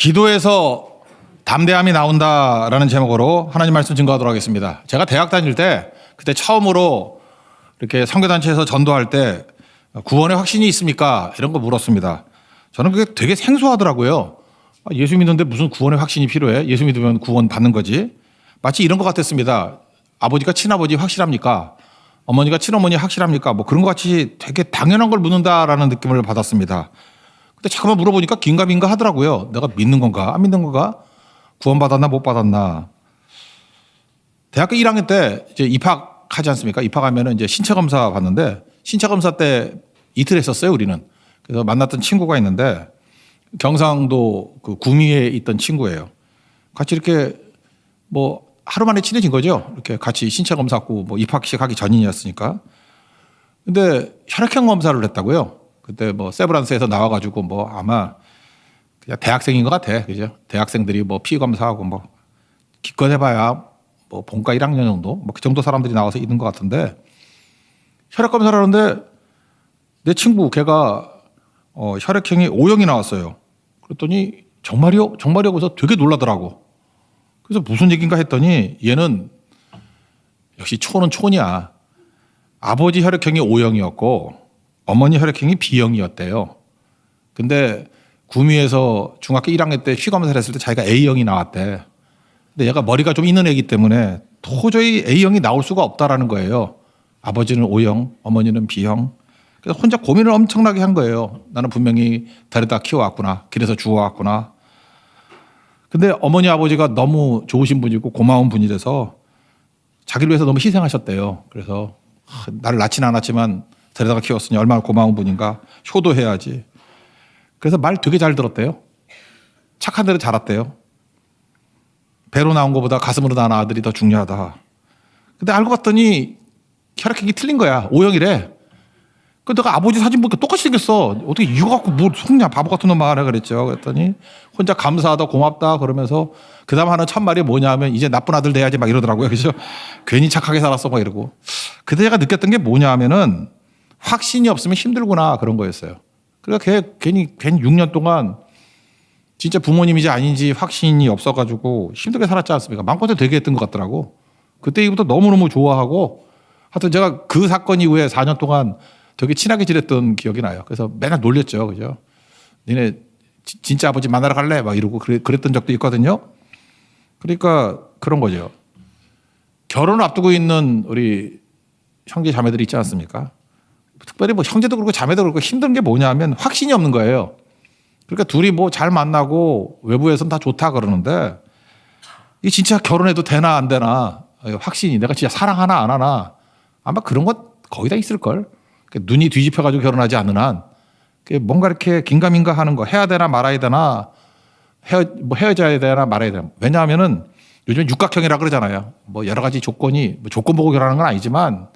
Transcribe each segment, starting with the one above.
기도에서 담대함이 나온다라는 제목으로 하나님 말씀 증거하도록 하겠습니다. 제가 대학 다닐 때 그때 처음으로 이렇게 선교단체에서 전도할 때 구원의 확신이 있습니까? 이런 거 물었습니다. 저는 그게 되게 생소하더라고요. 예수 믿는데 무슨 구원의 확신이 필요해? 예수 믿으면 구원 받는 거지. 마치 이런 것 같았습니다. 아버지가 친아버지 확실합니까? 어머니가 친어머니 확실합니까? 뭐 그런 것 같이 되게 당연한 걸 묻는다라는 느낌을 받았습니다. 근데 잠깐만 물어보니까 긴가민가 하더라고요. 내가 믿는 건가? 안 믿는 건가? 구원받았나 못 받았나? 대학교 1학년 때 이제 입학하지 않습니까? 입학하면은 이제 신체 검사 받는데 신체 검사 때 이틀 했었어요, 우리는. 그래서 만났던 친구가 있는데 경상도 그 구미에 있던 친구예요. 같이 이렇게 뭐 하루 만에 친해진 거죠. 이렇게 같이 신체 검사하고 뭐 입학식 하기 전이었으니까. 근데 혈액형 검사를 했다고요. 그때 뭐 세브란스에서 나와가지고 뭐 아마 그냥 대학생인 것 같아. 그죠? 대학생들이 뭐 피 검사하고 뭐 기껏 해봐야 뭐 본과 1학년 정도 뭐 그 정도 사람들이 나와서 있는 것 같은데 혈액 검사를 하는데 내 친구 걔가 혈액형이 O형이 나왔어요. 그랬더니 정말이요? 정말이요? 그래서 되게 놀라더라고. 그래서 무슨 얘기인가 했더니 얘는 역시 촌은 촌이야. 아버지 혈액형이 O형이었고 어머니 혈액형이 B형이었대요. 근데 구미에서 중학교 1학년 때 피검사를 했을 때 자기가 A형이 나왔대. 근데 얘가 머리가 좀 있는 애기 때문에 도저히 A형이 나올 수가 없다라는 거예요. 아버지는 O형, 어머니는 B형. 그래서 혼자 고민을 엄청나게 한 거예요. 나는 분명히 데려다 키워왔구나. 길에서 주워왔구나. 근데 어머니 아버지가 너무 좋으신 분이고 고마운 분이라서 자기를 위해서 너무 희생하셨대요. 그래서 나를 낳지는 않았지만 데려다가 키웠으니 얼마나 고마운 분인가. 효도해야지. 그래서 말 되게 잘 들었대요. 착한 대로 자랐대요. 배로 나온 것보다 가슴으로 낳은 아들이 더 중요하다. 근데 알고 봤더니 혈액형이 틀린 거야. O형이래. 그 내가 아버지 사진 보니까 똑같이 생겼어. 어떻게 이거 갖고 뭘 속냐 바보 같은 놈 말해 그랬죠. 그랬더니 혼자 감사하다 고맙다 그러면서 그 다음 하는 첫말이 뭐냐면 이제 나쁜 아들 돼야지 막 이러더라고요. 그래서 괜히 착하게 살았어 막 이러고. 그때 제가 느꼈던 게 뭐냐면은 확신이 없으면 힘들구나 그런 거였어요. 그러니까 괜히 6년 동안 진짜 부모님인지 아닌지 확신이 없어가지고 힘들게 살았지 않습니까? 마음껏 되게 했던 것 같더라고. 그때 이후부터 너무너무 좋아하고 하여튼 제가 그 사건 이후에 4년 동안 되게 친하게 지냈던 기억이 나요. 그래서 맨날 놀렸죠. 그죠? 니네 진짜 아버지 만나러 갈래? 막 이러고 그랬던 적도 있거든요. 그러니까 그런 거죠. 결혼을 앞두고 있는 우리 형제 자매들이 있지 않습니까? 특별히 뭐 형제도 그렇고 자매도 그렇고 힘든 게 뭐냐면 확신이 없는 거예요. 그러니까 둘이 뭐 잘 만나고 외부에서는 다 좋다 그러는데 이게 진짜 결혼해도 되나 안 되나 확신이 내가 진짜 사랑하나 안 하나 아마 그런 것 거의 다 있을걸. 눈이 뒤집혀가지고 결혼하지 않는 한 뭔가 이렇게 긴가민가 하는 거 해야 되나 말아야 되나 헤어져야 되나 말아야 되나. 왜냐하면은 요즘 육각형이라 그러잖아요. 뭐 여러 가지 조건이 뭐 조건 보고 결혼하는 건 아니지만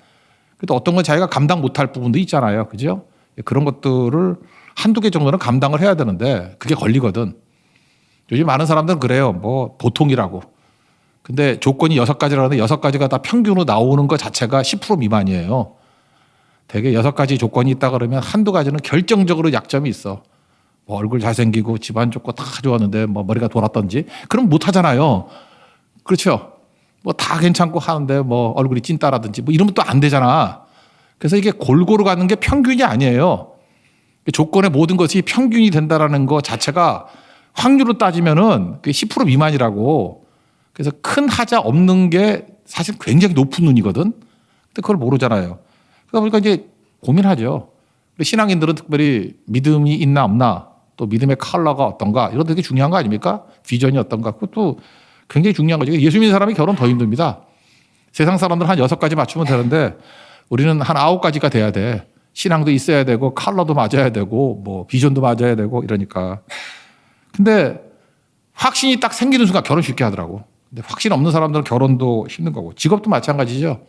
그래도 어떤 건 자기가 감당 못할 부분도 있잖아요. 그죠? 그런 것들을 한두 개 정도는 감당을 해야 되는데 그게 걸리거든. 요즘 많은 사람들은 그래요. 뭐 보통이라고. 근데 조건이 6가지라는데 6가지가 다 평균으로 나오는 것 자체가 10% 미만이에요. 되게 6가지 조건이 있다 그러면 한두 가지는 결정적으로 약점이 있어. 뭐 얼굴 잘생기고 집안 좋고 다 좋았는데 뭐 머리가 돌았던지 그럼 못 하잖아요. 그렇죠? 뭐 다 괜찮고 하는데 뭐 얼굴이 찐따라든지 뭐 이러면 또 안 되잖아. 그래서 이게 골고루 가는 게 평균이 아니에요. 조건의 모든 것이 평균이 된다라는 것 자체가 확률로 따지면은 그게 10% 미만이라고. 그래서 큰 하자 없는 게 사실 굉장히 높은 눈이거든. 근데 그걸 모르잖아요. 그러다 보니까 이제 고민하죠. 신앙인들은 특별히 믿음이 있나 없나 또 믿음의 컬러가 어떤가 이런 되게 중요한 거 아닙니까? 비전이 어떤가 그것도 굉장히 중요한 거죠. 예수 믿는 사람이 결혼 더 힘듭니다. 세상 사람들은 한 6가지 맞추면 되는데 우리는 한 9가지가 돼야 돼. 신앙도 있어야 되고 컬러도 맞아야 되고 뭐 비전도 맞아야 되고 이러니까. 근데 확신이 딱 생기는 순간 결혼 쉽게 하더라고. 근데 확신 없는 사람들은 결혼도 힘든 거고 직업도 마찬가지죠.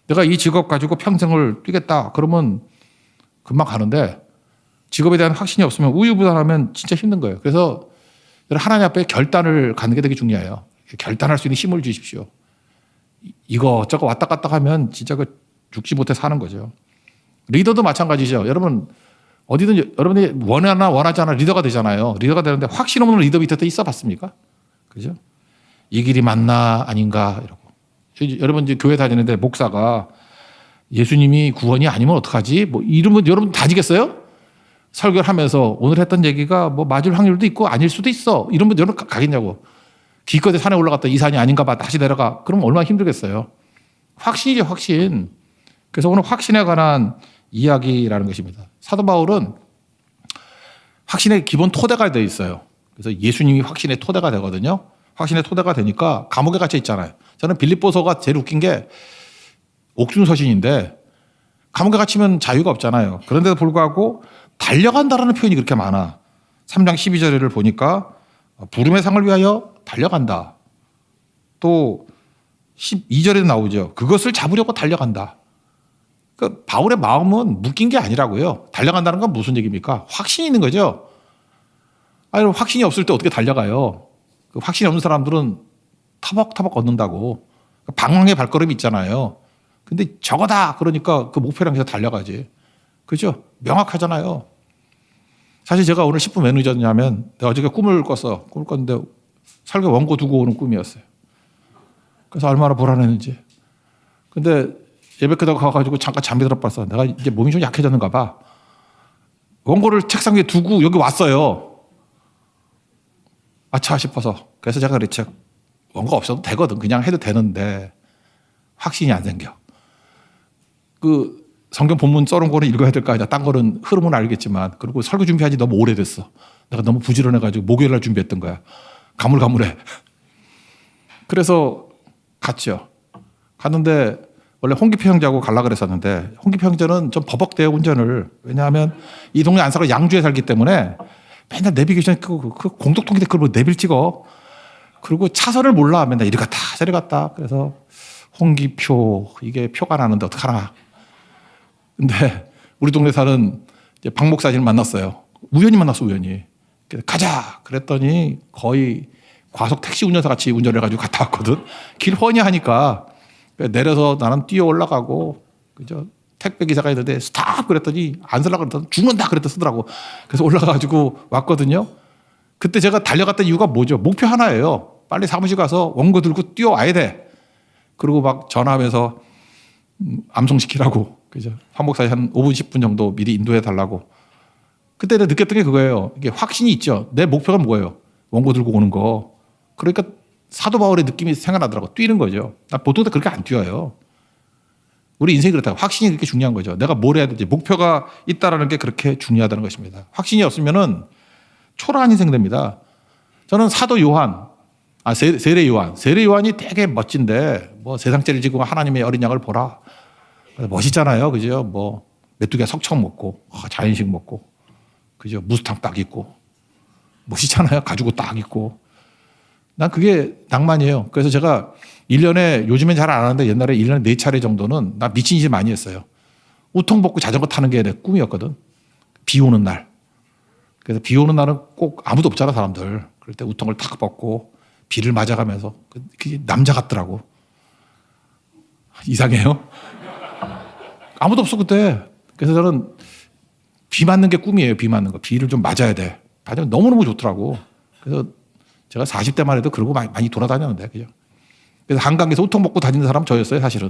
내가 이 직업 가지고 평생을 뛰겠다 그러면 금방 가는데 직업에 대한 확신이 없으면 우유부단하면 진짜 힘든 거예요. 그래서 하나님 앞에 결단을 갖는 게 되게 중요해요. 결단할 수 있는 힘을 주십시오. 이거 저거 왔다 갔다 하면 진짜 그 죽지 못해 사는 거죠. 리더도 마찬가지죠. 여러분 어디든 여러분이 원하나 원하지 않아 리더가 되잖아요. 리더가 되는데 확신 없는 리더 밑에 있어 봤습니까? 그죠? 이 길이 맞나 아닌가 이러고. 여러분 이제 교회 다니는데 목사가 예수님이 구원이 아니면 어떡하지? 뭐 이러면 여러분 다지겠어요? 설교를 하면서 오늘 했던 얘기가 뭐 맞을 확률도 있고 아닐 수도 있어. 이러면 여러분 가겠냐고. 기껏해 산에 올라갔다 이 산이 아닌가 봐. 다시 내려가. 그러면 얼마나 힘들겠어요. 확신이죠, 확신. 그래서 오늘 확신에 관한 이야기라는 것입니다. 사도 바울은 확신의 기본 토대가 되어 있어요. 그래서 예수님이 확신의 토대가 되거든요. 확신의 토대가 되니까 감옥에 갇혀 있잖아요. 저는 빌립보서가 제일 웃긴 게 옥중서신인데 감옥에 갇히면 자유가 없잖아요. 그런데도 불구하고 달려간다라는 표현이 그렇게 많아. 3장 12절을 보니까 부름의 상을 위하여 달려간다. 또 12절에도 나오죠. 그것을 잡으려고 달려간다. 그러니까 바울의 마음은 묶인 게 아니라고요. 달려간다는 건 무슨 얘기입니까? 확신이 있는 거죠. 아니, 확신이 없을 때 어떻게 달려가요? 그 확신이 없는 사람들은 터벅터벅 걷는다고. 방황의 발걸음이 있잖아요. 근데 저거다 그러니까 그 목표를 향해서 달려가지. 그죠? 명확하잖아요. 사실 제가 오늘 10분 왜 늦었냐면 내가 어저께 꿈을 꿨어. 꿈을 꿨는데 설교 원고 두고 오는 꿈이었어요. 그래서 얼마나 불안했는지. 근데 예배 끝나고 가가지고 잠깐 잠이 들어봤어. 내가 이제 몸이 좀 약해졌는가 봐. 원고를 책상 위에 두고 여기 왔어요. 아차 싶어서. 그래서 제가 그랬죠. 원고 없어도 되거든. 그냥 해도 되는데 확신이 안 생겨. 그 성경 본문 써놓은 거는 읽어야 될 거 아니야. 딴 거는 흐름은 알겠지만. 그리고 설교 준비한 지 너무 오래됐어. 내가 너무 부지런해가지고 목요일 날 준비했던 거야. 가물가물해. 그래서 갔죠. 갔는데 원래 홍기표 형제하고 가려고 그랬었는데 홍기표 형제는 좀 버벅대요 운전을. 왜냐하면 이 동네 안 살고 양주에 살기 때문에 맨날 내비게이션 그 공덕통인데 그걸 뭐 내비를 찍어. 그리고 차선을 몰라. 맨날 이리 갔다 저리 갔다. 그래서 홍기표 이게 표가 나는데 어떡하나. 근데 우리 동네 사는 박 목사님을 만났어요. 우연히 만났어 우연히. 가자 그랬더니 거의 과속 택시 운전사 같이 운전을 해가지고 갔다 왔거든. 길 훤히 하니까 내려서 나는 뛰어 올라가고 그죠. 택배 기사가 있는데 스탑 그랬더니 안 쓰려고 그랬더니 죽는다 그랬더 쓰더라고. 그래서 올라가가지고 왔거든요. 그때 제가 달려갔던 이유가 뭐죠? 목표 하나예요. 빨리 사무실 가서 원고 들고 뛰어와야 돼. 그리고 막 전화하면서 암송시키라고. 그죠. 황 목사님 한 5분, 10분 정도 미리 인도해 달라고. 그때 내가 느꼈던 게 그거예요. 이게 확신이 있죠. 내 목표가 뭐예요? 원고 들고 오는 거. 그러니까 사도 바울의 느낌이 생각나더라고. 뛰는 거죠. 나 보통 그렇게 안 뛰어요. 우리 인생이 그렇다고. 확신이 그렇게 중요한 거죠. 내가 뭘 해야 되지. 목표가 있다라는 게 그렇게 중요하다는 것입니다. 확신이 없으면은 초라한 인생 됩니다. 저는 사도 요한, 세례 요한. 세례 요한이 되게 멋진데 뭐 세상 죄를 지고 하나님의 어린 양을 보라. 멋있잖아요. 그죠? 뭐 메뚜기가 석청 먹고 자연식 먹고 그죠? 무스탕 딱 있고 멋있잖아요. 가지고 딱 있고. 난 그게 낭만이에요. 그래서 제가 1년에 요즘엔 잘 안 하는데 옛날에 1년에 4차례 정도는 나 미친 짓 많이 했어요. 우통 벗고 자전거 타는 게 내 꿈이었거든. 비 오는 날. 그래서 비 오는 날은 꼭 아무도 없잖아 사람들. 그럴 때 우통을 탁 벗고 비를 맞아가면서 그게 남자 같더라고. 이상해요? 아무도 없어 그때. 그래서 저는 비 맞는 게 꿈이에요. 비 맞는 거. 비를 좀 맞아야 돼. 맞으면 너무너무 좋더라고. 그래서 제가 40대만 해도 그러고 많이 돌아다녔는데 그죠. 그래서 한강에서 우통 먹고 다니는 사람 저였어요 사실은.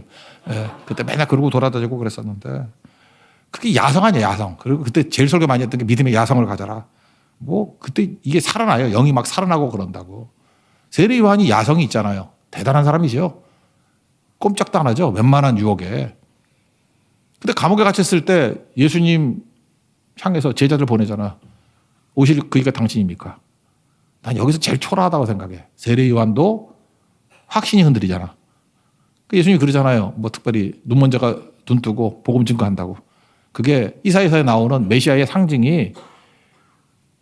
예, 그때 맨날 그러고 돌아다니고 그랬었는데 그게 야성 아니에요 야성. 그리고 그때 제일 설교 많이 했던 게 믿음의 야성을 가져라. 뭐 그때 이게 살아나요. 영이 막 살아나고 그런다고. 세례 요한이 야성이 있잖아요. 대단한 사람이죠. 꼼짝도 안 하죠. 웬만한 유혹에. 근데 감옥에 갇혔을 때 예수님 향해서 제자들 보내잖아. 오실 그이가 당신입니까? 난 여기서 제일 초라하다고 생각해. 세례 요한도 확신이 흔들리잖아. 예수님이 그러잖아요. 뭐 특별히 눈먼 자가 눈 뜨고 복음 증거한다고. 그게 이사야서에 나오는 메시아의 상징이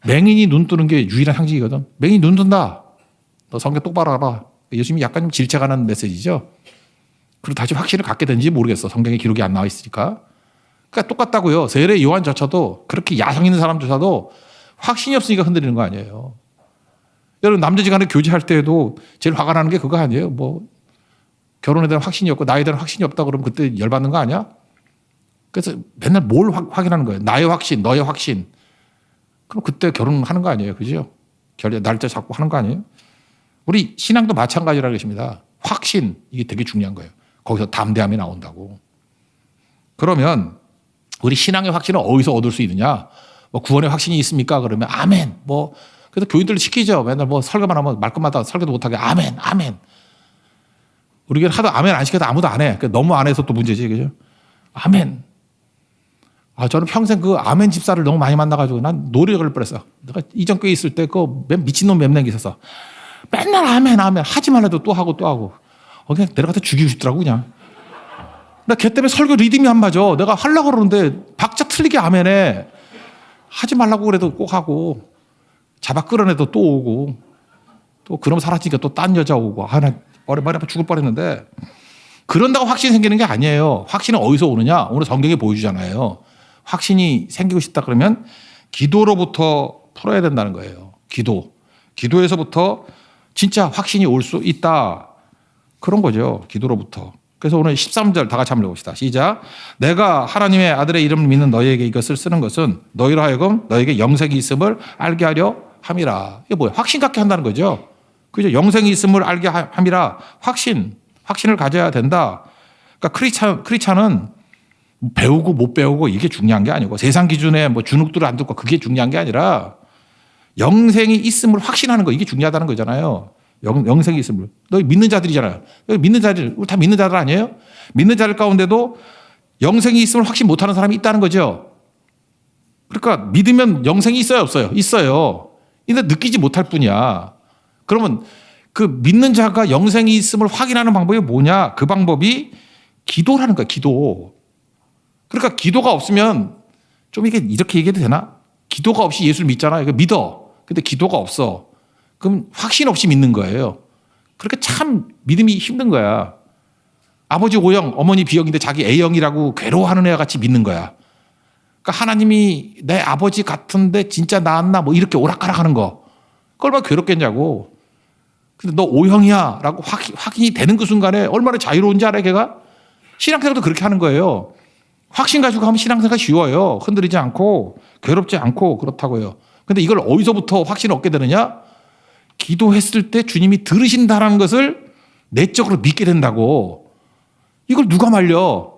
맹인이 눈 뜨는 게 유일한 상징이거든. 맹인이 눈 뜬다. 너 성경 똑바로 알아. 예수님이 약간 좀 질책하는 메시지죠. 그리고 다시 확신을 갖게 되는지 모르겠어. 성경에 기록이 안 나와 있으니까. 그러니까 똑같다고요. 세례 요한조차도 그렇게 야성 있는 사람조차도 확신이 없으니까 흔들리는 거 아니에요. 여러분 남자지간에 교제할 때에도 제일 화가 나는 게 그거 아니에요. 뭐 결혼에 대한 확신이 없고 나에 대한 확신이 없다 그러면 그때 열받는 거 아니야? 그래서 맨날 뭘 확인하는 거예요. 나의 확신, 너의 확신. 그럼 그때 결혼하는 거 아니에요. 그죠? 날짜 잡고 하는 거 아니에요? 우리 신앙도 마찬가지라는 것입니다. 확신, 이게 되게 중요한 거예요. 거기서 담대함이 나온다고. 그러면 우리 신앙의 확신은 어디서 얻을 수 있느냐? 뭐 구원의 확신이 있습니까? 그러면 아멘. 뭐 그래서 교인들 시키죠. 맨날 뭐 설교만 하면 말끝마다 설교도 못하게 아멘, 아멘. 우리 교회는 하도 아멘 안 시켜도 아무도 안 해. 너무 안 해서 또 문제지, 그죠? 아멘. 저는 평생 그 아멘 집사를 너무 많이 만나가지고 난 노래 걸릴 뻔했어. 내가 이전 교회 있을 때 그 미친놈 몇 명이 있었어. 맨날 아멘, 아멘. 하지 말라도 또 하고 또 하고. 그냥 내려가서 죽이고 싶더라고, 그냥. 나 걔 때문에 설교 리듬이 안 맞아. 내가 하려고 그러는데 박자 틀리게 아멘해. 하지 말라고 그래도 꼭 하고. 잡아 끌어내도 또 오고. 또 그럼 사라지니까 또 딴 여자 오고. 나 머리 아파 죽을 뻔했는데. 그런다고 확신이 생기는 게 아니에요. 확신은 어디서 오느냐? 오늘 성경에 보여주잖아요. 확신이 생기고 싶다 그러면 기도로부터 풀어야 된다는 거예요. 기도에서부터 진짜 확신이 올 수 있다. 그런 거죠. 기도로부터. 그래서 오늘 13절 다 같이 한번 해봅시다. 시작. 내가 하나님의 아들의 이름을 믿는 너희에게 이것을 쓰는 것은 너희로 하여금 너희에게 영생이 있음을 알게 하려 함이라. 이게 뭐예요? 확신 갖게 한다는 거죠. 그죠? 영생이 있음을 알게 함이라. 확신을 가져야 된다. 그러니까 크리스찬은 배우고 못 배우고 이게 중요한 게 아니고 세상 기준에 뭐 주눅들을 안 듣고 그게 중요한 게 아니라 영생이 있음을 확신하는 거 이게 중요하다는 거잖아요. 영생이 있음을. 너희 믿는 자들이잖아요. 여기 믿는 자들, 우리 다 믿는 자들 아니에요? 믿는 자들 가운데도 영생이 있음을 확신 못하는 사람이 있다는 거죠. 그러니까 믿으면 영생이 있어요, 없어요? 있어요. 근데 느끼지 못할 뿐이야. 그러면 그 믿는 자가 영생이 있음을 확인하는 방법이 뭐냐? 그 방법이 기도라는 거야, 기도. 그러니까 기도가 없으면 좀 이렇게 얘기해도 되나? 기도가 없이 예수를 믿잖아. 이거 믿어. 근데 기도가 없어. 그럼 확신 없이 믿는 거예요. 그러니까 참 믿음이 힘든 거야. 아버지 O형, 어머니 B형인데 자기 A형이라고 괴로워하는 애와 같이 믿는 거야. 그러니까 하나님이 내 아버지 같은데 진짜 나았나? 뭐 이렇게 오락가락 하는 거. 그걸 얼마나 괴롭겠냐고. 근데 너 O형이야 라고 확인이 되는 그 순간에 얼마나 자유로운지 알아요, 걔가? 신앙생활도 그렇게 하는 거예요. 확신 가지고 하면 신앙생활 쉬워요. 흔들리지 않고 괴롭지 않고 그렇다고요. 근데 이걸 어디서부터 확신을 얻게 되느냐? 기도했을 때 주님이 들으신다는 것을 내적으로 믿게 된다고. 이걸 누가 말려?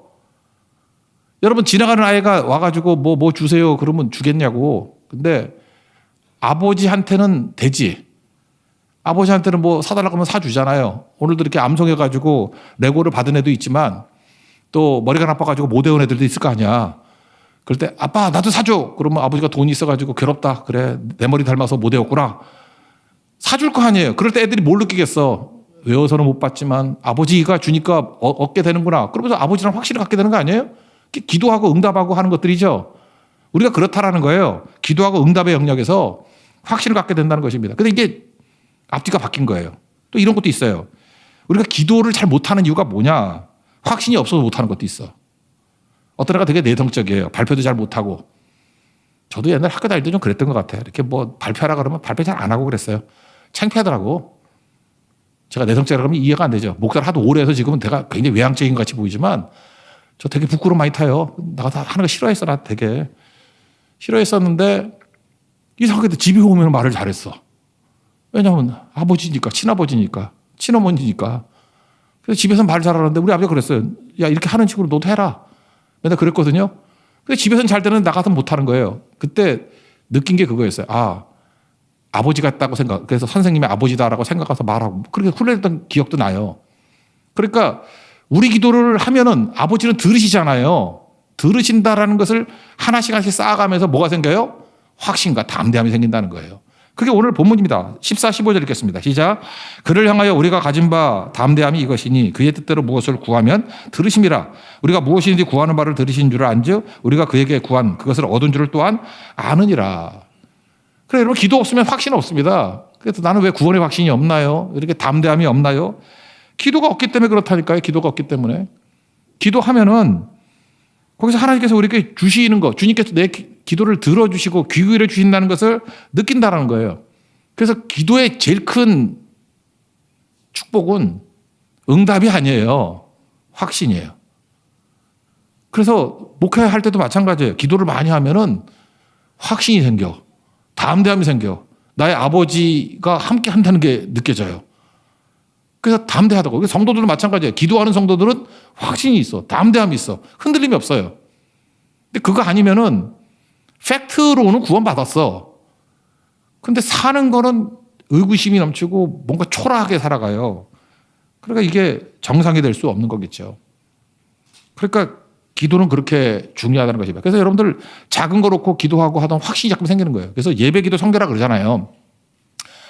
여러분 지나가는 아이가 와가지고 뭐 주세요 그러면 주겠냐고. 근데 아버지한테는 되지. 아버지한테는 뭐 사달라고 하면 사주잖아요. 오늘도 이렇게 암송해가지고 레고를 받은 애도 있지만 또 머리가 나빠가지고 못 외운 애들도 있을 거 아니야. 그럴 때 아빠 나도 사줘. 그러면 아버지가 돈이 있어가지고 괴롭다. 그래 내 머리 닮아서 못 외웠구나. 사줄 거 아니에요. 그럴 때 애들이 뭘 느끼겠어. 외워서는 못 받지만 아버지가 주니까 얻게 되는구나. 그러면서 아버지랑 확신을 갖게 되는 거 아니에요? 기도하고 응답하고 하는 것들이죠. 우리가 그렇다라는 거예요. 기도하고 응답의 영역에서 확신을 갖게 된다는 것입니다. 근데 이게 앞뒤가 바뀐 거예요. 또 이런 것도 있어요. 우리가 기도를 잘 못하는 이유가 뭐냐? 확신이 없어서 못하는 것도 있어. 어떤 애가 되게 내성적이에요. 발표도 잘 못하고. 저도 옛날 학교 다닐 때 좀 그랬던 것 같아요. 이렇게 뭐 발표하라 그러면 발표 잘 안 하고 그랬어요. 창피하더라고. 제가 내성적이라 그러면 이해가 안 되죠. 목사를 하도 오래 해서 지금은 내가 굉장히 외향적인 것 같이 보이지만 저 되게 부끄러움 많이 타요. 나 다 하는 거 싫어했어. 나 되게. 싫어했었는데 이상하게도 집에 오면 말을 잘했어. 왜냐하면 아버지니까, 친아버지니까, 친어머니니까. 그래서 집에서는 말 잘하는데 우리 아버지가 그랬어요. 야 이렇게 하는 식으로 너도 해라. 맨날 그랬거든요. 근데 집에서는 잘 되는데 나가서는 못하는 거예요. 그때 느낀 게 그거였어요. 아버지 같다고 생각. 그래서 선생님의 아버지다라고 생각해서 말하고 그렇게 훈련했던 기억도 나요. 그러니까 우리 기도를 하면은 아버지는 들으시잖아요. 들으신다라는 것을 하나씩 하나씩 쌓아가면서 뭐가 생겨요? 확신과 담대함이 생긴다는 거예요. 그게 오늘 본문입니다. 14, 15절 읽겠습니다. 시작. 그를 향하여 우리가 가진 바 담대함이 이것이니 그의 뜻대로 무엇을 구하면 들으심이라. 우리가 무엇이든지 구하는 바를 들으신 줄 안즉 우리가 그에게 구한 그것을 얻은 줄을 또한 아느니라. 그래 여러분 기도 없으면 확신 없습니다. 그래서 나는 왜 구원의 확신이 없나요? 이렇게 담대함이 없나요? 기도가 없기 때문에 그렇다니까요. 기도가 없기 때문에. 기도하면은 거기서 하나님께서 우리에게 주시는 거, 주님께서 내 기도를 들어주시고 귀 기울여 주신다는 것을 느낀다는 거예요. 그래서 기도의 제일 큰 축복은 응답이 아니에요. 확신이에요. 그래서 목회할 때도 마찬가지예요. 기도를 많이 하면은 확신이 생겨. 담대함이 생겨. 나의 아버지가 함께 한다는 게 느껴져요. 그래서 담대하다고. 성도들도 마찬가지예요. 기도하는 성도들은 확신이 있어. 담대함이 있어. 흔들림이 없어요. 근데 그거 아니면은 팩트로는 구원받았어. 근데 사는 거는 의구심이 넘치고 뭔가 초라하게 살아가요. 그러니까 이게 정상이 될 수 없는 거겠죠. 그러니까 기도는 그렇게 중요하다는 것입니다. 그래서 여러분들 작은 거 놓고 기도하고 하던 확신이 자꾸 생기는 거예요. 그래서 예배, 기도, 성교라 그러잖아요.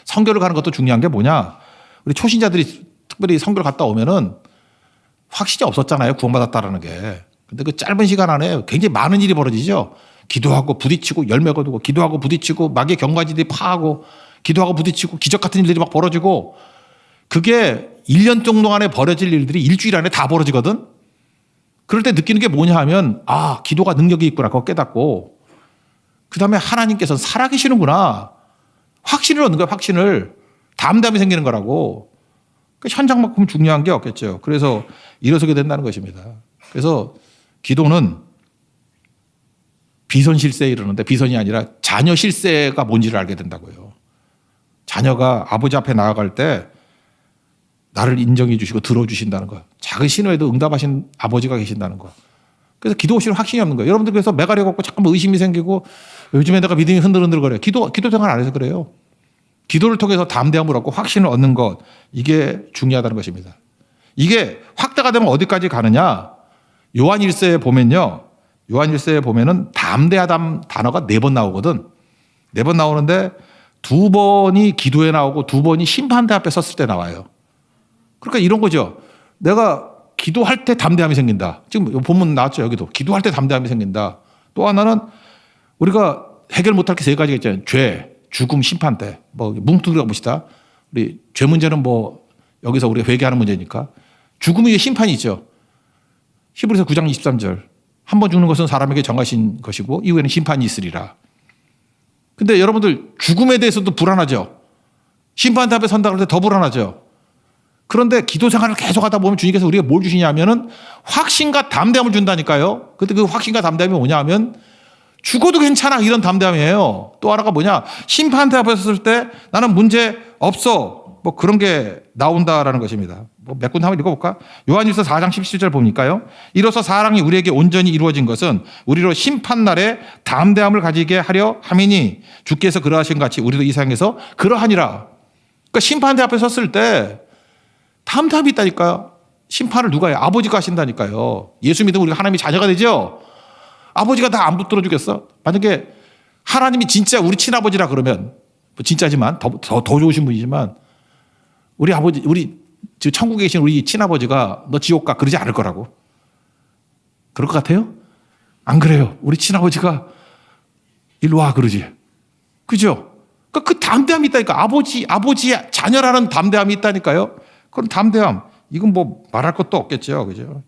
성교를 가는 것도 중요한 게 뭐냐. 우리 초신자들이 특별히 성교를 갔다 오면은 확신이 없었잖아요. 구원받았다라는 게. 근데 그 짧은 시간 안에 굉장히 많은 일이 벌어지죠. 기도하고 부딪히고 열매 거두고 기도하고 부딪히고 마귀의 경관지들이 파하고 기도하고 부딪히고 기적 같은 일들이 막 벌어지고 그게 1년 정도 안에 벌어질 일들이 일주일 안에 다 벌어지거든. 그럴 때 느끼는 게 뭐냐 하면 아, 기도가 능력이 있구나. 그거 깨닫고 그다음에 하나님께서는 살아계시는구나. 확신을 얻는 거야. 확신을. 담담이 생기는 거라고. 그러니까 현장만큼 중요한 게 없겠죠. 그래서 일어서게 된다는 것입니다. 그래서 기도는 비선 실세에 이르는데 비선이 아니라 자녀 실세가 뭔지를 알게 된다고요. 자녀가 아버지 앞에 나아갈 때 나를 인정해 주시고 들어주신다는 거. 작은 신호에도 응답하신 아버지가 계신다는 거. 그래서 기도 없이는 확신이 없는 거예요. 여러분들 그래서 매가리가 없고 잠깐만 의심이 생기고 요즘에 내가 믿음이 흔들흔들거려요. 기도 생활 안 해서 그래요. 기도를 통해서 담대함을 얻고 확신을 얻는 것. 이게 중요하다는 것입니다. 이게 확대가 되면 어디까지 가느냐. 요한 1세에 보면요. 요한 1세에 보면은 담대하다 단어가 4번 나오거든. 4번 나오는데 2번이 기도에 나오고 2번이 심판대 앞에 섰을 때 나와요. 그러니까 이런 거죠. 내가 기도할 때 담대함이 생긴다. 지금 본문 나왔죠. 여기도. 기도할 때 담대함이 생긴다. 또 하나는 우리가 해결 못할 게 3가지가 있잖아요. 죄, 죽음, 심판대. 뭐 뭉뚱그려 봅시다. 우리 죄 문제는 뭐 여기서 우리가 회개하는 문제니까. 죽음의 심판이 있죠. 히브리서 9장 23절. 한 번 죽는 것은 사람에게 정하신 것이고 이후에는 심판이 있으리라. 근데 여러분들 죽음에 대해서도 불안하죠. 심판대 앞에 선다 그럴 때 더 불안하죠. 그런데 기도 생활을 계속 하다 보면 주님께서 우리가 뭘 주시냐면은 확신과 담대함을 준다니까요. 근데 그 확신과 담대함이 뭐냐 하면 죽어도 괜찮아 이런 담대함이에요. 또 하나가 뭐냐. 심판대 앞에 섰을 때 나는 문제 없어. 뭐 그런 게 나온다라는 것입니다. 뭐 몇 군데 한번 읽어볼까? 요한일서 4장 17절 보니까요. 이로써 사랑이 우리에게 온전히 이루어진 것은 우리로 심판날에 담대함을 가지게 하려 함이니 주께서 그러하신 같이 우리도 이 세상에서 그러하니라. 그러니까 심판대 앞에 섰을 때 담대함이 있다니까요. 심판을 누가 해요? 아버지가 하신다니까요. 예수 믿으면 우리가 하나님의 자녀가 되죠. 아버지가 다 안 붙들어 주겠어? 만약에 하나님이 진짜 우리 친아버지라 그러면 뭐 진짜지만 더 좋으신 분이지만 우리 아버지 우리 천국에 계신 우리 친아버지가 너 지옥 가 그러지 않을 거라고. 그럴 것 같아요? 안 그래요. 우리 친아버지가 일로 와 그러지. 그죠? 그 담대함이 있다니까. 아버지의 자녀라는 담대함이 있다니까요. 그런 담대함. 이건 뭐 말할 것도 없겠죠. 그죠?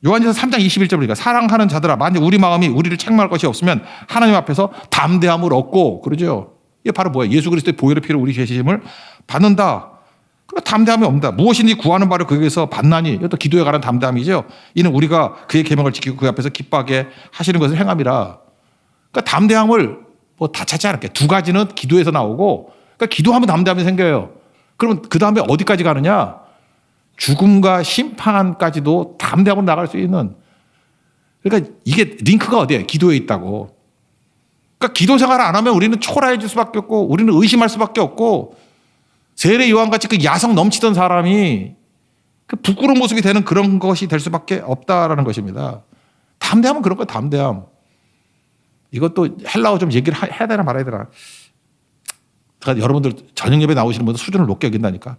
요한일서 3장 21절 보니까 사랑하는 자들아 만약 우리 마음이 우리를 책망할 것이 없으면 하나님 앞에서 담대함을 얻고 그러죠. 이게 바로 뭐예요? 예수 그리스도의 보혈의 피로 우리 계시심을 받는다. 그러니까 담대함이 없다. 무엇이든지 구하는 바를 그에게서 받나니 이것도 기도에 관한 담대함이죠. 이는 우리가 그의 계명을 지키고 그 앞에서 기뻐하게 하시는 것을 행함이라. 그러니까 담대함을 뭐 다 찾지 않을게. 2가지는 기도에서 나오고 그러니까 기도하면 담대함이 생겨요. 그러면 그 다음에 어디까지 가느냐? 죽음과 심판까지도 담대함으로 나갈 수 있는. 그러니까 이게 링크가 어디에? 기도에 있다고. 그러니까 기도 생활을 안 하면 우리는 초라해질 수밖에 없고 우리는 의심할 수밖에 없고 세례 요한같이 그 야성 넘치던 사람이 그 부끄러운 모습이 되는 그런 것이 될 수밖에 없다라는 것입니다. 담대함은 그런 거예요. 담대함. 이것도 헬라어 좀 얘기를 해야 되나 말아야 되나. 그러니까 여러분들 저녁 예배 나오시는 분들 수준을 높게 여긴다니까.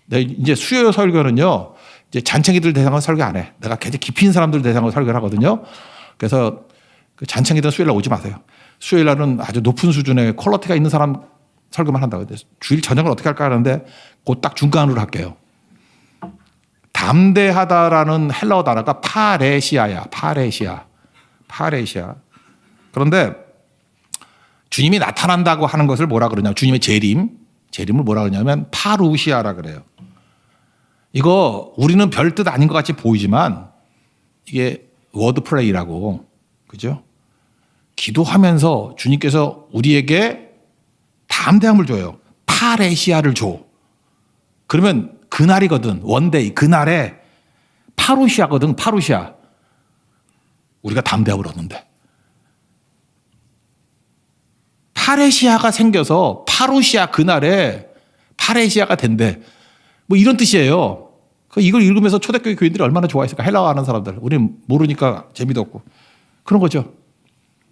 내가 이제 수요 설교는요. 이제 잔챙이들 대상으로 설교 안 해. 내가 굉장히 깊이 있는 사람들 대상으로 설교를 하거든요. 그래서 그 잔챙이들은 수요일 날 오지 마세요. 수요일 날은 아주 높은 수준의 퀄리티가 있는 사람 설교만 한다고. 주일 저녁을 어떻게 할까 하는데 그 딱 중간으로 할게요. 담대하다라는 헬라어 단어가 파레시아야. 파레시아. 그런데 주님이 나타난다고 하는 것을 뭐라 그러냐. 주님의 재림을 뭐라 그러냐면 파루시아라 그래요. 이거 우리는 별 뜻 아닌 것 같이 보이지만 이게 워드 플레이라고. 그죠? 기도하면서 주님께서 우리에게 담대함을 줘요. 파레시아를 줘. 그러면 그날이거든. 원데이. 그날에 파루시아거든. 파루시아. 우리가 담대함을 얻는데. 파레시아가 생겨서 파루시아 그날에 파레시아가 된대. 뭐 이런 뜻이에요. 이걸 읽으면서 초대교회 교인들이 얼마나 좋아했을까. 헬라어 하는 사람들. 우리는 모르니까 재미도 없고. 그런 거죠.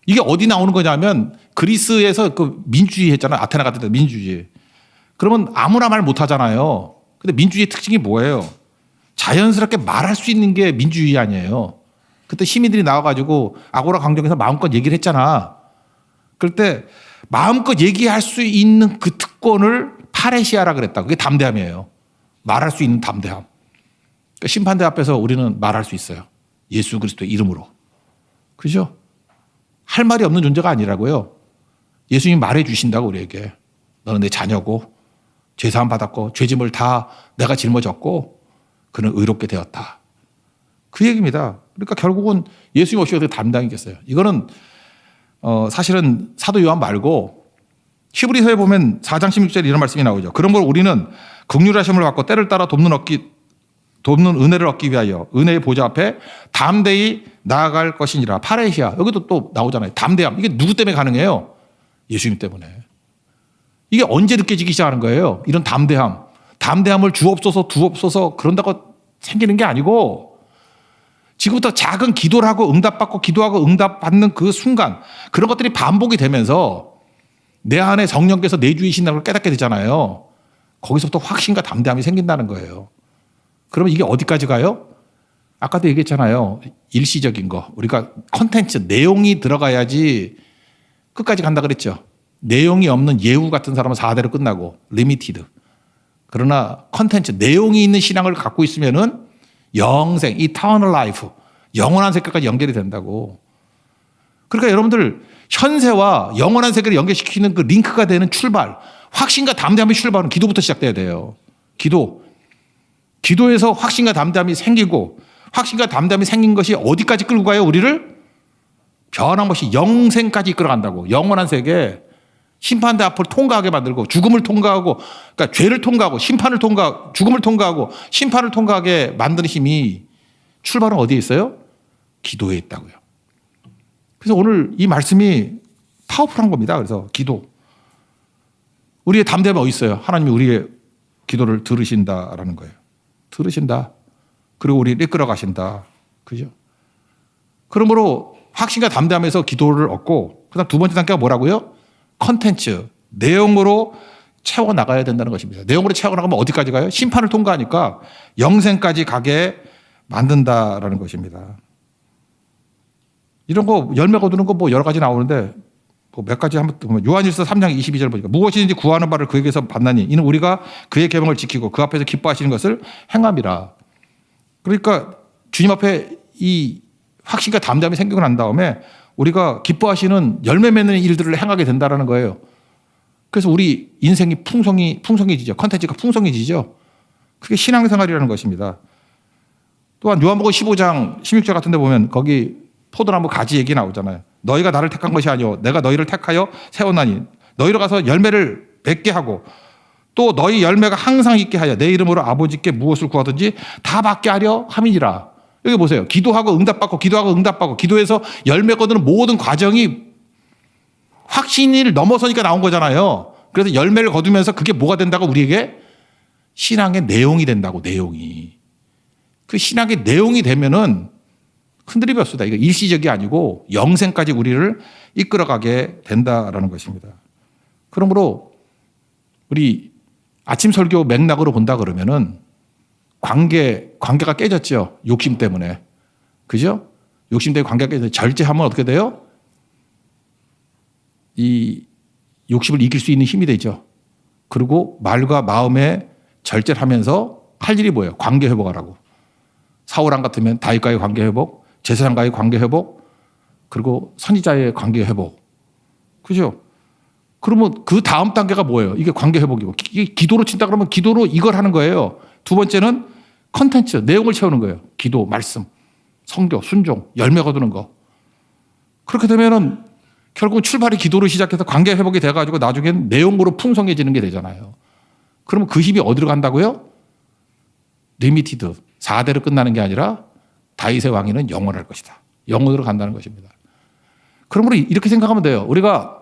이게 어디 나오는 거냐면 그리스에서 그 민주주의 했잖아요. 아테네 같은 데 민주주의. 그러면 아무나 말 못하잖아요. 근데 민주주의 특징이 뭐예요? 자연스럽게 말할 수 있는 게 민주주의 아니에요. 그때 시민들이 나와가지고 아고라 광장에서 마음껏 얘기를 했잖아. 그럴 때 마음껏 얘기할 수 있는 그 특권을 파레시아라 그랬다. 그게 담대함이에요. 말할 수 있는 담대함. 그러니까 심판대 앞에서 우리는 말할 수 있어요. 예수 그리스도의 이름으로. 그죠? 할 말이 없는 존재가 아니라고요. 예수님이 말해 주신다고 우리에게. 너는 내 자녀고 죄사함 받았고 죄짐을 다 내가 짊어졌고 그는 의롭게 되었다. 그 얘기입니다. 그러니까 결국은 예수님 없이 어떻게 담당이겠어요. 이거는 사실은 사도 요한 말고 히브리서에 보면 4장 16절에 이런 말씀이 나오죠. 그러므로 우리는 긍휼하심을 받고 때를 따라 돕는 은혜를 얻기 위하여 은혜의 보좌 앞에 담대히 나아갈 것이니라. 파레시아. 여기도 또 나오잖아요. 담대함. 이게 누구 때문에 가능해요? 예수님 때문에. 이게 언제 느껴지기 시작하는 거예요? 이런 담대함. 담대함을 주옵소서 두옵소서 그런다고 생기는 게 아니고 지금부터 작은 기도를 하고 응답받고 기도하고 응답받는 그 순간 그런 것들이 반복이 되면서 내 안에 성령께서 내주이신다는 걸 깨닫게 되잖아요. 거기서부터 확신과 담대함이 생긴다는 거예요. 그러면 이게 어디까지 가요? 아까도 얘기했잖아요. 일시적인 거. 우리가 컨텐츠, 내용이 들어가야지 끝까지 간다 그랬죠. 내용이 없는 예후 같은 사람은 4대로 끝나고 리미티드. 그러나 컨텐츠, 내용이 있는 신앙을 갖고 있으면은 영생, eternal life, 영원한 세계까지 연결이 된다고. 그러니까 여러분들 현세와 영원한 세계를 연결시키는 그 링크가 되는 출발, 확신과 담대함의 출발은 기도부터 시작돼야 돼요. 기도에서 확신과 담대함이 생기고 확신과 담대함이 생긴 것이 어디까지 끌고 가요? 우리를 변함없이 영생까지 이끌어간다고. 영원한 세계, 심판대 앞을 통과하게 만들고 죽음을 통과하고 그러니까 죄를 통과하고 심판을 통과하고 죽음을 통과하고 심판을 통과하게 만드는 힘이 출발은 어디에 있어요? 기도에 있다고요. 그래서 오늘 이 말씀이 파워풀한 겁니다. 그래서 기도. 우리의 담대함이 어디 있어요? 하나님이 우리의 기도를 들으신다라는 거예요. 들으신다. 그리고 우리를 이끌어 가신다. 그죠? 그러므로 확신과 담대함에서 기도를 얻고 그다음 두 번째 단계가 뭐라고요? 컨텐츠, 내용으로 채워나가야 된다는 것입니다. 내용으로 채워나가면 어디까지 가요? 심판을 통과하니까 영생까지 가게 만든다라는 것입니다. 이런 거 열매 거두는 거 뭐 여러 가지 나오는데 뭐 몇 가지 한번 보면 요한일서 3장 22절 보니까 무엇이든지 구하는 바를 그에게서 받나니 이는 우리가 그의 계명을 지키고 그 앞에서 기뻐하시는 것을 행함이라. 그러니까 주님 앞에 이 확신과 담대함이 생기고 난 다음에 우리가 기뻐하시는 열매 맺는 일들을 행하게 된다는 거예요. 그래서 우리 인생이 풍성해지죠. 컨텐츠가 풍성해지죠. 그게 신앙생활이라는 것입니다. 또한 요한복음 15장 16절 같은 데 보면 거기 포도나무 가지 얘기 나오잖아요. 너희가 나를 택한 것이 아니오 내가 너희를 택하여 세웠나니 너희로 가서 열매를 맺게 하고 또 너희 열매가 항상 있게 하여 내 이름으로 아버지께 무엇을 구하든지 다 받게 하려 함이니라. 여기 보세요. 기도하고 응답받고 기도하고 응답받고 기도해서 열매 거두는 모든 과정이 확신을 넘어서니까 나온 거잖아요. 그래서 열매를 거두면서 그게 뭐가 된다고 우리에게 신앙의 내용이 된다고. 내용이. 그 신앙의 내용이 되면은 흔들림이 없습니다. 이거 일시적이 아니고 영생까지 우리를 이끌어가게 된다라는 것입니다. 그러므로 우리 아침 설교 맥락으로 본다 그러면은 관계가 깨졌죠. 욕심 때문에. 그죠? 욕심 때문에 관계가 깨져서 절제하면 어떻게 돼요? 이 욕심을 이길 수 있는 힘이 되죠. 그리고 말과 마음에 절제를 하면서 할 일이 뭐예요? 관계 회복하라고. 사울왕 같으면 다윗과의 관계 회복, 제사장과의 관계 회복, 그리고 선지자의 관계 회복. 그죠? 그러면 그 다음 단계가 뭐예요? 이게 관계 회복이고. 이게 기도로 친다 그러면 기도로 이걸 하는 거예요. 두 번째는 컨텐츠, 내용을 채우는 거예요. 기도, 말씀. 성교, 순종, 열매 거두는 거. 그렇게 되면은 결국 출발이 기도로 시작해서 관계 회복이 돼가지고 나중엔 내용으로 풍성해지는 게 되잖아요. 그러면 그 힘이 어디로 간다고요? 리미티드. 4대로 끝나는 게 아니라 다윗의 왕위는 영원할 것이다. 영원으로 간다는 것입니다. 그러므로 이렇게 생각하면 돼요. 우리가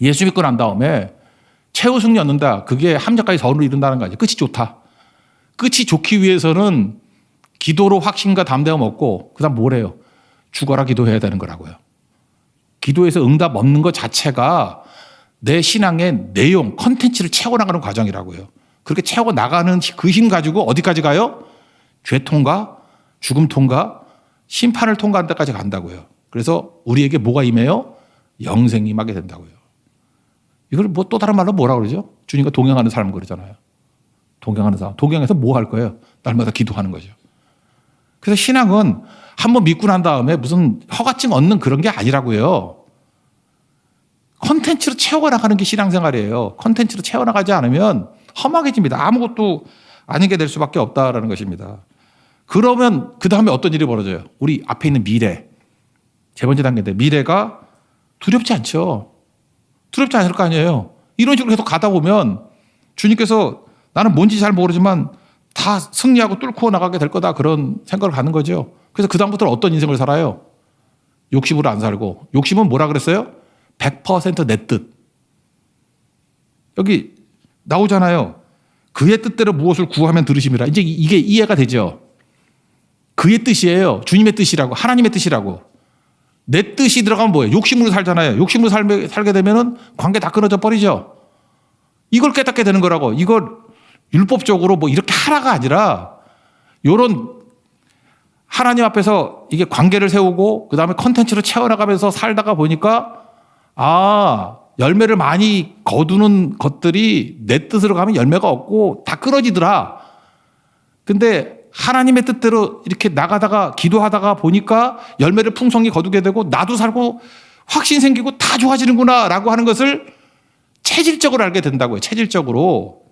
예수 믿고 난 다음에 최후 승리 얻는다. 그게 함정까지 서울을 이룬다는 거지. 끝이 좋다. 끝이 좋기 위해서는 기도로 확신과 담대함 얻고 그다음 뭐래요? 죽어라 기도해야 되는 거라고요. 기도에서 응답 없는 것 자체가 내 신앙의 내용, 컨텐츠를 채워나가는 과정이라고요. 그렇게 채워나가는 그 힘 가지고 어디까지 가요? 죄 통과, 죽음 통과, 심판을 통과하는 데까지 간다고요. 그래서 우리에게 뭐가 임해요? 영생이 임하게 된다고요. 이걸 뭐 또 다른 말로 뭐라 그러죠? 주님과 동행하는 사람 그러잖아요. 동행하는 사람. 동행해서 뭐 할 거예요? 날마다 기도하는 거죠. 그래서 신앙은 한번 믿고 난 다음에 무슨 허가증 얻는 그런 게 아니라고요. 컨텐츠로 채워나가는 게 신앙생활이에요. 컨텐츠로 채워나가지 않으면 험하게집니다. 아무것도 아니게 될 수밖에 없다라는 것입니다. 그러면 그 다음에 어떤 일이 벌어져요? 우리 앞에 있는 미래. 세 번째 단계인데 미래가 두렵지 않죠. 두렵지 않을 거 아니에요. 이런 식으로 계속 가다 보면 주님께서 나는 뭔지 잘 모르지만 다 승리하고 뚫고 나가게 될 거다 그런 생각을 갖는 거죠. 그래서 그다음부터는 어떤 인생을 살아요? 욕심으로 안 살고. 욕심은 뭐라 그랬어요? 100% 내 뜻. 여기 나오잖아요. 그의 뜻대로 무엇을 구하면 들으심이라. 이제 이게 이해가 되죠. 그의 뜻이에요. 주님의 뜻이라고. 하나님의 뜻이라고. 내 뜻이 들어가면 뭐예요? 욕심으로 살잖아요. 욕심으로 살게 되면은 관계 다 끊어져 버리죠. 이걸 깨닫게 되는 거라고. 이걸 율법적으로 뭐 이렇게 하라가 아니라 요런 하나님 앞에서 이게 관계를 세우고 그다음에 컨텐츠로 채워나가면서 살다가 보니까 열매를 많이 거두는 것들이 내 뜻으로 가면 열매가 없고 다 끊어지더라. 근데 하나님의 뜻대로 이렇게 나가다가 기도하다가 보니까 열매를 풍성히 거두게 되고 나도 살고 확신 생기고 다 좋아지는구나 라고 하는 것을 체질적으로 알게 된다고요. 체질적으로.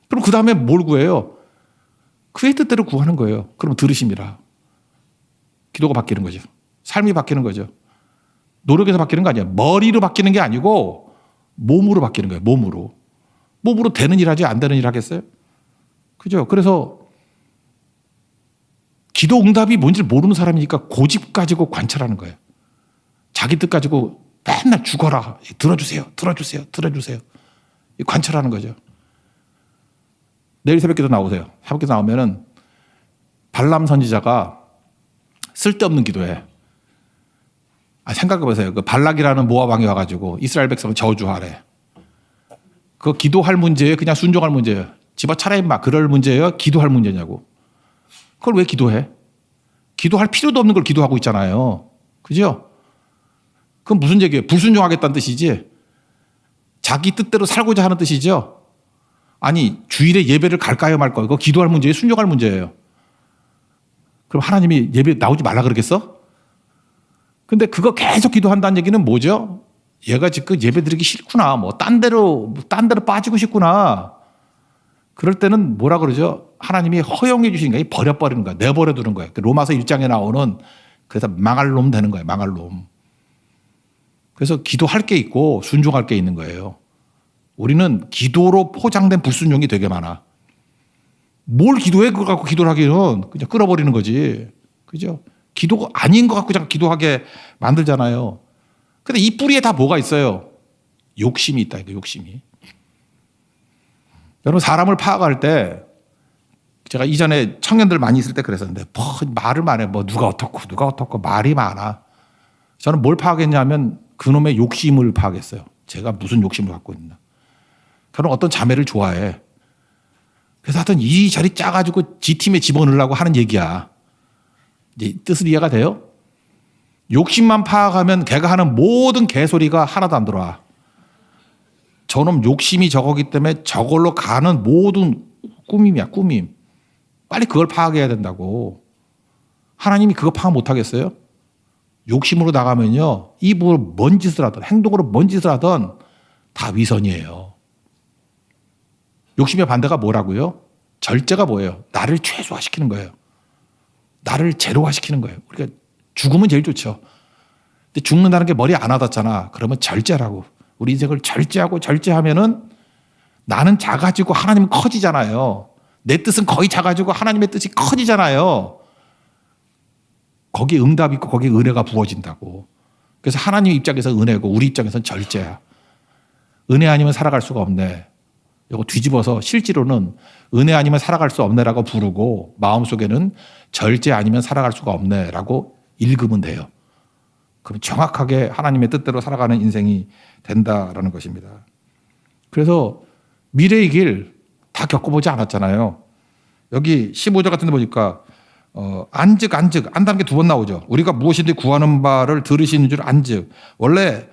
그럼 그 다음에 뭘 구해요? 그의 뜻대로 구하는 거예요. 그럼 들으심이라. 기도가 바뀌는 거죠. 삶이 바뀌는 거죠. 노력해서 바뀌는 거 아니에요. 머리로 바뀌는 게 아니고 몸으로 바뀌는 거예요. 몸으로. 몸으로 되는 일 하지 안 되는 일 하겠어요? 그죠? 그래서 기도 응답이 뭔지 모르는 사람이니까 고집 가지고 관찰하는 거예요. 자기 뜻 가지고 맨날 죽어라. 들어주세요. 들어주세요. 들어주세요. 관찰하는 거죠. 내일 새벽기도 나오세요. 새벽기도 나오면은 발람 선지자가 쓸데없는 기도해. 생각해보세요. 그 발락이라는 모압 왕이 와가지고 이스라엘 백성을 저주하래. 그거 기도할 문제예요? 그냥 순종할 문제예요? 집어차라 임마. 그럴 문제예요? 기도할 문제냐고. 그걸 왜 기도해? 기도할 필요도 없는 걸 기도하고 있잖아요. 그죠? 그건 무슨 얘기예요? 불순종하겠다는 뜻이지. 자기 뜻대로 살고자 하는 뜻이죠. 아니 주일에 예배를 갈까요 말까요? 그거 기도할 문제예요? 순종할 문제예요? 그럼 하나님이 예배 나오지 말라 그러겠어? 근데 그거 계속 기도한다는 얘기는 뭐죠? 얘가 지금 예배 드리기 싫구나. 뭐 딴 데로 빠지고 싶구나. 그럴 때는 뭐라 그러죠? 하나님이 허용해 주신 거예요. 버려버리는 거야. 내버려 두는 거예요. 로마서 1장에 나오는 그래서 망할 놈 되는 거예요. 망할 놈. 그래서 기도할 게 있고 순종할 게 있는 거예요. 우리는 기도로 포장된 불순종이 되게 많아. 뭘 기도해? 그거 갖고 기도를 하기는 그냥 끌어버리는 거지. 그죠? 기도가 아닌 것 갖고 자꾸 기도하게 만들잖아요. 근데 이 뿌리에 다 뭐가 있어요? 욕심이 있다. 이거 욕심이. 여러분 사람을 파악할 때 제가 이전에 청년들 많이 있을 때 그랬었는데 말을 많이 해. 뭐 누가 어떻고 말이 많아. 저는 뭘 파악했냐면 그놈의 욕심을 파악했어요. 제가 무슨 욕심을 갖고 있나. 저는 어떤 자매를 좋아해. 그래서 하여튼 이 자리 짜가지고 지 팀에 집어넣으려고 하는 얘기야. 이제 뜻을 이해가 돼요? 욕심만 파악하면 걔가 하는 모든 개소리가 하나도 안 들어와. 저놈 욕심이 저거기 때문에 저걸로 가는 모든 꾸밈이야, 꾸밈. 빨리 그걸 파악해야 된다고. 하나님이 그거 파악 못 하겠어요? 욕심으로 나가면요, 입으로 뭔 짓을 하든, 행동으로 뭔 짓을 하든 다 위선이에요. 욕심의 반대가 뭐라고요? 절제가 뭐예요? 나를 최소화시키는 거예요. 나를 제로화시키는 거예요. 우리가 죽으면 제일 좋죠. 근데 죽는다는 게 머리에 안 와닿잖아. 그러면 절제라고. 우리 인생을 절제하고 절제하면은 나는 작아지고 하나님은 커지잖아요. 내 뜻은 거의 작아지고 하나님의 뜻이 커지잖아요. 거기에 응답이 있고 거기에 은혜가 부어진다고. 그래서 하나님 입장에서 은혜고 우리 입장에서는 절제야. 은혜 아니면 살아갈 수가 없네. 이거 뒤집어서 실제로는 은혜 아니면 살아갈 수 없네라고 부르고 마음속에는 절제 아니면 살아갈 수가 없네라고 읽으면 돼요. 그럼 정확하게 하나님의 뜻대로 살아가는 인생이 된다라는 것입니다. 그래서 미래의 길 다 겪어보지 않았잖아요. 여기 15절 같은 데 보니까 안즉 안다는 게 두 번 나오죠. 우리가 무엇인지 구하는 바를 들으시는 줄 안즉. 원래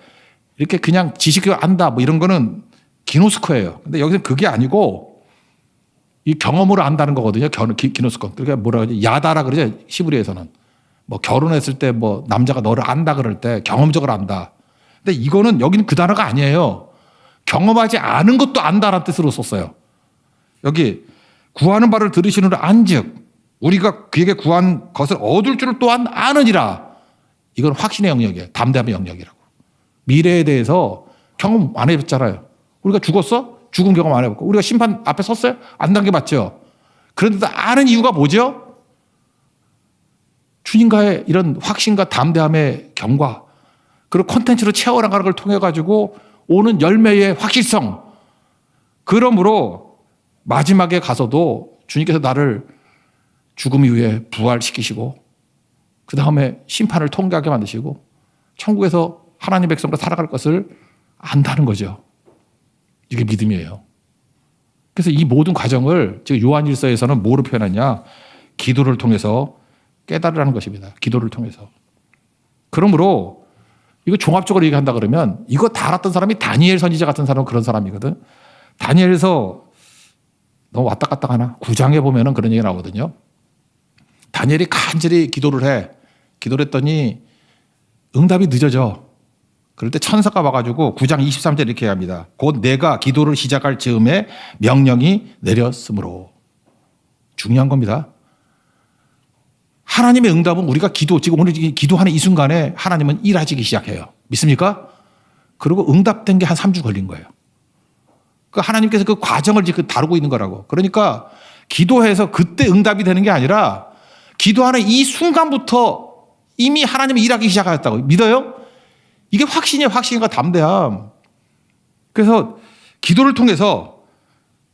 이렇게 그냥 지식을 안다 뭐 이런 거는 기노스코예요. 근데 여기서 그게 아니고 이 경험으로 안다는 거거든요. 기노스코. 그러니까 뭐라 그러지? 야다라 그러죠. 히브리에서는. 뭐 결혼했을 때 뭐 남자가 너를 안다 그럴 때 경험적으로 안다. 근데 이거는 여기는 그 단어가 아니에요. 경험하지 않은 것도 안다라는 뜻으로 썼어요. 여기 구하는 바를 들으시는 안즉 우리가 그에게 구한 것을 얻을 줄을 또한 아느니라. 이건 확신의 영역이에요. 담대함의 영역이라고. 미래에 대해서 경험 안 해봤잖아요. 우리가 죽었어? 죽은 경험 안 해봤고. 우리가 심판 앞에 섰어요? 안 당겨봤죠. 그런데도 아는 이유가 뭐죠? 주님과의 이런 확신과 담대함의 경과 그리고 콘텐츠로 채워나가는 걸 통해 가지고 오는 열매의 확실성. 그러므로 마지막에 가서도 주님께서 나를 죽음 이후에 부활시키시고 그 다음에 심판을 통과하게 만드시고 천국에서 하나님 백성으로 살아갈 것을 안다는 거죠. 이게 믿음이에요. 그래서 이 모든 과정을 지금 요한일서에서는 뭐로 표현하냐? 기도를 통해서 깨달으라는 것입니다. 기도를 통해서. 그러므로 이거 종합적으로 얘기한다 그러면 이거 다 알았던 사람이 다니엘 선지자 같은 사람은 그런 사람이거든. 다니엘에서 너무 왔다 갔다 하나? 9장에 보면은 그런 얘기가 나오거든요. 다니엘이 간절히 기도를 해. 기도를 했더니 응답이 늦어져. 그럴 때 천사가 와가지고 9장 23절 이렇게 합니다. 곧 내가 기도를 시작할 즈음에 명령이 내렸으므로. 중요한 겁니다. 하나님의 응답은 우리가 지금 오늘 기도하는 이 순간에 하나님은 일하시기 시작해요. 믿습니까? 그리고 응답된 게 한 3주 걸린 거예요. 그 하나님께서 그 과정을 지금 다루고 있는 거라고. 그러니까 기도해서 그때 응답이 되는 게 아니라 기도하는 이 순간부터 이미 하나님이 일하기 시작하였다고. 믿어요? 이게 확신이에요. 확신과 담대함. 그래서 기도를 통해서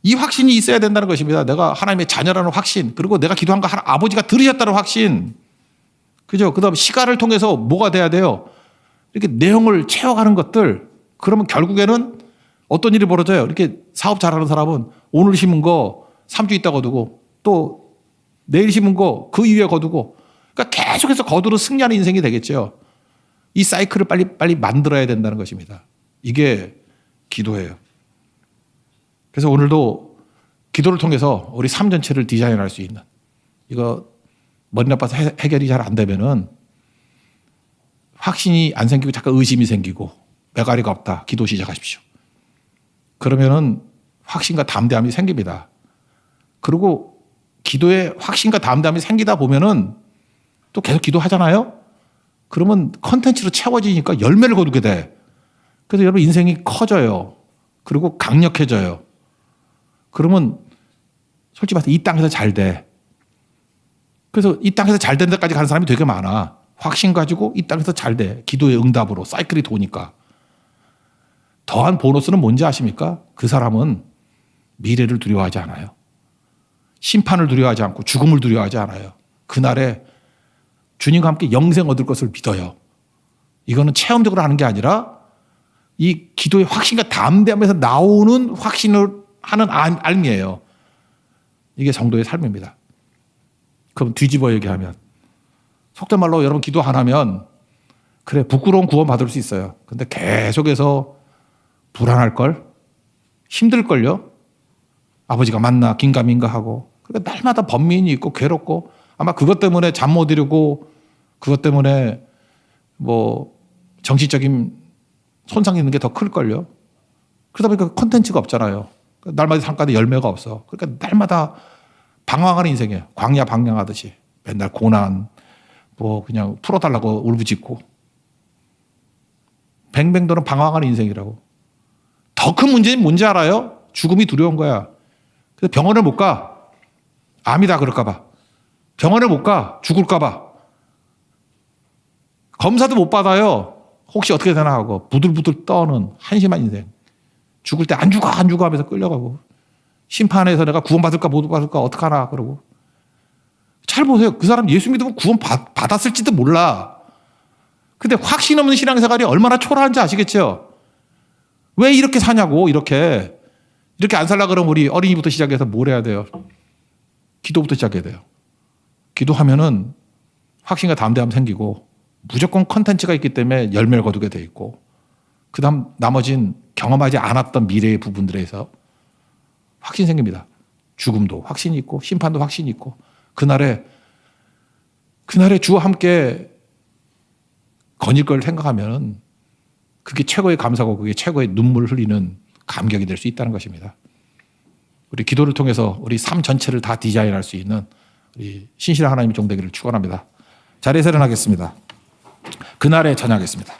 이 확신이 있어야 된다는 것입니다. 내가 하나님의 자녀라는 확신, 그리고 내가 기도한 거 아버지가 들으셨다는 확신. 그죠? 그 다음에 시간을 통해서 뭐가 돼야 돼요? 이렇게 내용을 채워가는 것들. 그러면 결국에는 어떤 일이 벌어져요? 이렇게 사업 잘하는 사람은 오늘 심은 거 3주 있다 거두고 또 내일 심은 거 그 이후에 거두고 그러니까 계속해서 거두는 승리하는 인생이 되겠죠. 이 사이클을 빨리 만들어야 된다는 것입니다. 이게 기도예요. 그래서 오늘도 기도를 통해서 우리 삶 전체를 디자인할 수 있는 이거 머리 나빠서 해결이 잘 안 되면은 확신이 안 생기고 잠깐 의심이 생기고 메가리가 없다. 기도 시작하십시오. 그러면은 확신과 담대함이 생깁니다. 그리고 기도에 확신과 담대함이 생기다 보면은 또 계속 기도하잖아요. 그러면 컨텐츠로 채워지니까 열매를 거두게 돼. 그래서 여러분 인생이 커져요. 그리고 강력해져요. 그러면 솔직히 말해서 이 땅에서 잘 돼. 그래서 이 땅에서 잘 된 데까지 가는 사람이 되게 많아. 확신 가지고 이 땅에서 잘 돼. 기도의 응답으로 사이클이 도니까. 더한 보너스는 뭔지 아십니까? 그 사람은 미래를 두려워하지 않아요. 심판을 두려워하지 않고 죽음을 두려워하지 않아요. 그날에 주님과 함께 영생 얻을 것을 믿어요. 이거는 체험적으로 하는 게 아니라 이 기도의 확신과 담대함에서 나오는 확신을 하는 알미예요. 이게 성도의 삶입니다. 그럼 뒤집어 얘기하면 속된 말로 여러분 기도 안 하면 그래 부끄러운 구원 받을 수 있어요. 근데 계속해서 불안할걸? 힘들걸요? 아버지가 만나 긴가민가 하고 그러니까 날마다 번민이 있고 괴롭고 아마 그것 때문에 잠 못 이루고 그것 때문에 뭐 정신적인 손상 있는 게 더 클걸요? 그러다 보니까 콘텐츠가 없잖아요. 날마다 삶가운데 열매가 없어. 그러니까 날마다 방황하는 인생이에요. 광야 방황하듯이. 맨날 고난 뭐 그냥 풀어달라고 울부짖고 뱅뱅 도는 방황하는 인생이라고. 더 큰 문제는 뭔지 알아요? 죽음이 두려운 거야. 그래서 병원을 못 가. 암이다 그럴까 봐. 병원을 못 가. 죽을까 봐. 검사도 못 받아요. 혹시 어떻게 되나 하고 부들부들 떠는 한심한 인생. 죽을 때 안 죽어 안 죽어 하면서 끌려가고 심판에서 내가 구원받을까 못 받을까 어떡하나 그러고. 잘 보세요. 그 사람 예수 믿으면 구원 받았을지도 몰라. 근데 확신 없는 신앙생활이 얼마나 초라한지 아시겠죠? 왜 이렇게 사냐고 이렇게 안 살라 그러면 우리 어린이부터 시작해서 뭘 해야 돼요? 기도부터 시작해야 돼요. 기도하면은 확신과 담대함 생기고 무조건 컨텐츠가 있기 때문에 열매를 거두게 돼 있고 그다음 나머진 경험하지 않았던 미래의 부분들에서 확신 생깁니다. 죽음도 확신이 있고 심판도 확신이 있고 그날에 주와 함께 거닐 걸 생각하면 그게 최고의 감사고 그게 최고의 눈물 흘리는 감격이 될 수 있다는 것입니다. 우리 기도를 통해서 우리 삶 전체를 다 디자인할 수 있는 우리 신실한 하나님의 종 되기를 축원합니다. 자리에서 일어나겠습니다. 그날에 찬양하겠습니다.